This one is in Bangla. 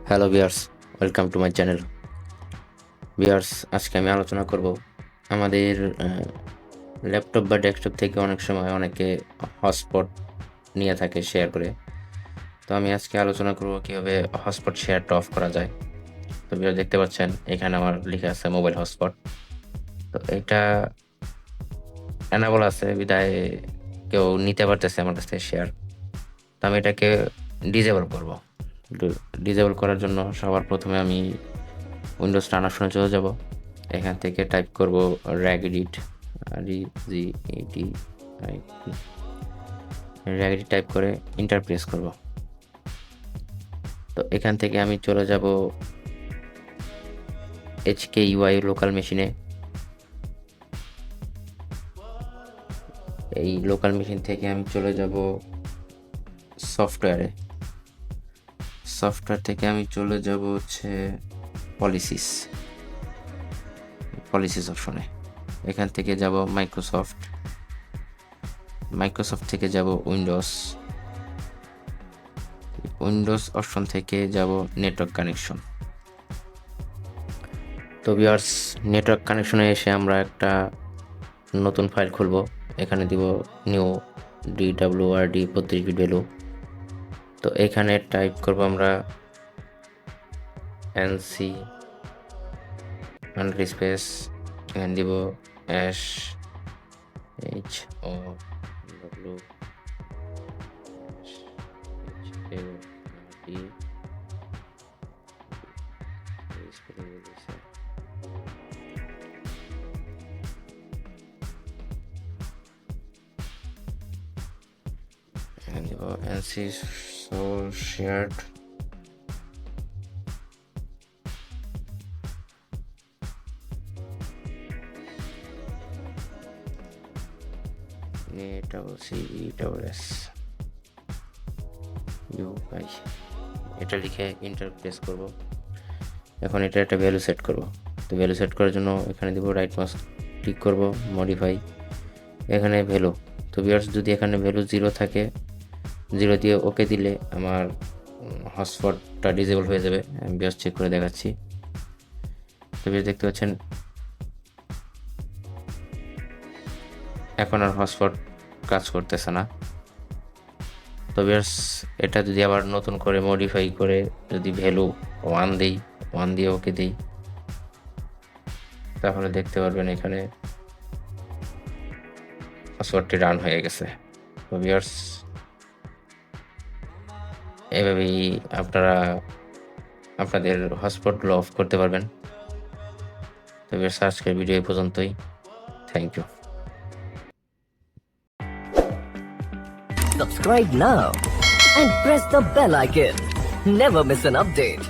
Hello viewers, welcome to my channel. Viewers, আজকে আমি আলোচনা করব আমাদের ল্যাপটপ বা ডেস্কটপ থেকে অনেক সময় অনেকে হটস্পট নিয়ে থাকে শেয়ার করে। তো আমি আজকে আলোচনা করব কীভাবে হটস্পট শেয়ারটা অফ করা যায়। তো ভিউয়ার্স, দেখতে পাচ্ছেন এখানে আমার লেখা আছে মোবাইল হটস্পট। তো এটা অ্যানাবল আছে বিধায় কেউ নিতে পারতেছে আমার কাছ থেকে শেয়ার। তো আমি এটাকে ডিজেবল করব। ডিজেবল করার জন্য সবার প্রথমে আমি উইন্ডোজ ট্রান্সফারে চলে যাব। এখান থেকে টাইপ করব র্যাগএডিট, র্যাগএডিট টাইপ করে এন্টার প্রেস করব। তো এখান থেকে আমি চলে যাব HKUI লোকাল মেশিনে। এই লোকাল মেশিন থেকে আমি চলে যাব সফটওয়্যারে। সফটওয়্যার থেকে আমি চলে যাব হচ্ছে পলিসিস অপশনে। এখান থেকে যাব মাইক্রোসফট থেকে যাব উইন্ডোজ অপশন থেকে যাব নেটওয়ার্ক কানেকশন। তো ভিউয়ার্স, নেটওয়ার্ক কানেকশনে এসে আমরা একটা নতুন ফাইল খুলব। এখানে দিব নিউ DWRD 32 বিট ভ্যালু। তো এখানে টাইপ করব আমরা NC স্পেস, এখানে দিব NC soul shared CESS এটা লিখে এন্টার প্রেস করব। এখন এটা একটা ভ্যালু সেট করব। তো ভ্যালু সেট করার জন্য এখানে দিব রাইট মাউস ক্লিক করব, মডিফাই, এখানে ভ্যালু। তো ভিউয়ার্স, যদি এখানে ভ্যালু 0 থাকে, 0 দিয়ে ওকে দিলে আমার হটস্পটটা ডিসেবল হয়ে যাবে। আমি ভিউয়ার্স চেক করে দেখাচ্ছি। তো ভিউয়ার্স, দেখতে পাচ্ছেন এখন আর হটস্পট কাজ করতেছে না। তো ভিউয়ার্স, এটা যদি আবার নতুন করে মডিফাই করে যদি ভ্যালু 1 দিই, 1 দিয়ে ওকে দিই, তাহলে দেখতে পারবেন এখানে হটস্পটটি রান হয়ে গেছে। তো ভিউয়ার্স, এভাবেই আপনারা আপনাদের হটস্পটগুলো অফ করতে পারবেন। তো ভিউয়ার্স, আজকের ভিডিও এই পর্যন্তই। Thank you. Subscribe now and press the bell icon. Never miss an update.